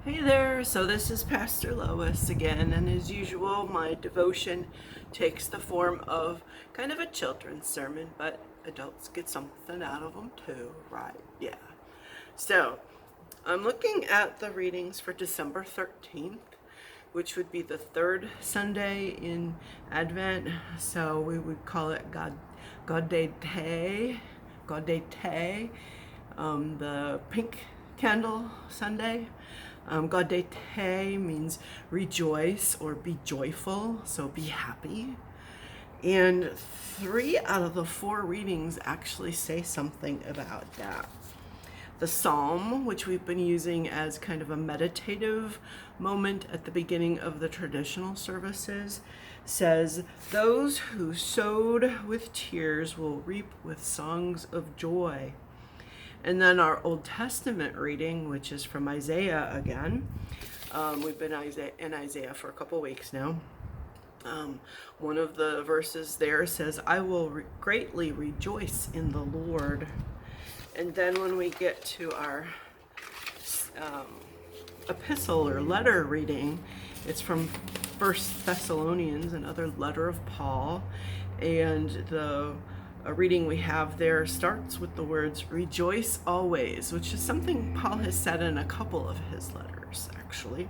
Hey there, so this is Pastor Lois again, and as usual, my devotion takes the form of kind of a children's sermon, but adults get something out of them too, right? Yeah. So, I'm looking at the readings for December 13th, which would be the third Sunday in Advent, so we would call it Guadete, the pink candle Sunday. Guadete means rejoice or be joyful, so be happy. And 3 out of the 4 readings actually say something about that. The psalm, which we've been using as kind of a meditative moment at the beginning of the traditional services, says, "Those who sowed with tears will reap with songs of joy." And then our Old Testament reading, which is from Isaiah again. We've been in Isaiah for a couple weeks now. One of the verses there says, "I will greatly rejoice in the Lord." And then when we get to our epistle or letter reading, it's from 1 Thessalonians, another letter of Paul. And the reading we have there starts with the words, "Rejoice always," which is something Paul has said in a couple of his letters, actually.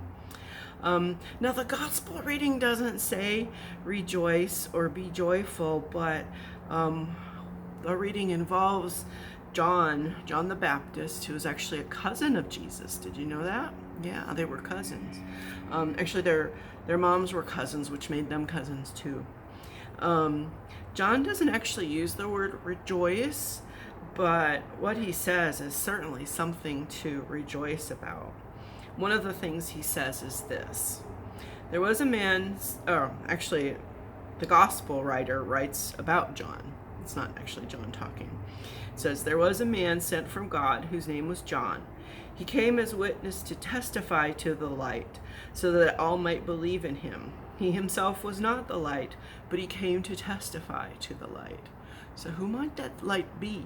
Now, the gospel reading doesn't say rejoice or be joyful, but the reading involves John the Baptist, who was actually a cousin of Jesus. Did you know that? Yeah, they were cousins. Actually, their moms were cousins, which made them cousins too. John doesn't actually use the word rejoice, but what he says is certainly something to rejoice about. One of the things he says is this. There was a man, actually, the gospel writer writes about John. It's not actually John talking. It says, "There was a man sent from God whose name was John. He came as witness to testify to the light, so that all might believe in him. He himself was not the light, but he came to testify to the light." So who might that light be?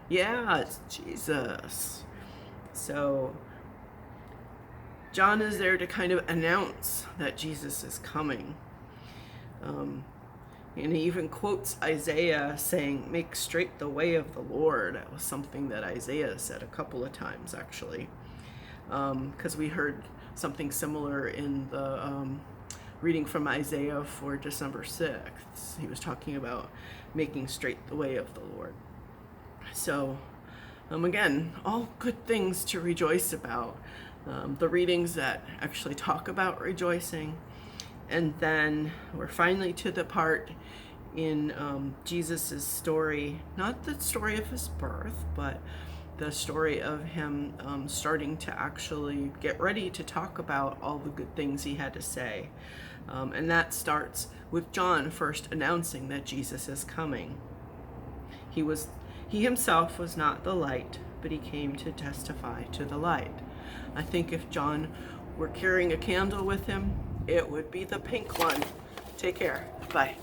Yeah, it's Jesus. So John is there to kind of announce that Jesus is coming. And he even quotes Isaiah saying, "Make straight the way of the Lord." That was something that Isaiah said a couple of times, actually. Because we heard something similar in the reading from Isaiah for December 6th. He was talking about making straight the way of the Lord. So, again, all good things to rejoice about. The readings that actually talk about rejoicing. And then we're finally to the part in Jesus' story, not the story of his birth, but the story of him starting to actually get ready to talk about all the good things he had to say. And that starts with John first announcing that Jesus is coming. He himself was not the light, but he came to testify to the light. I think if John were carrying a candle with him, it would be the pink one. Take care. Bye.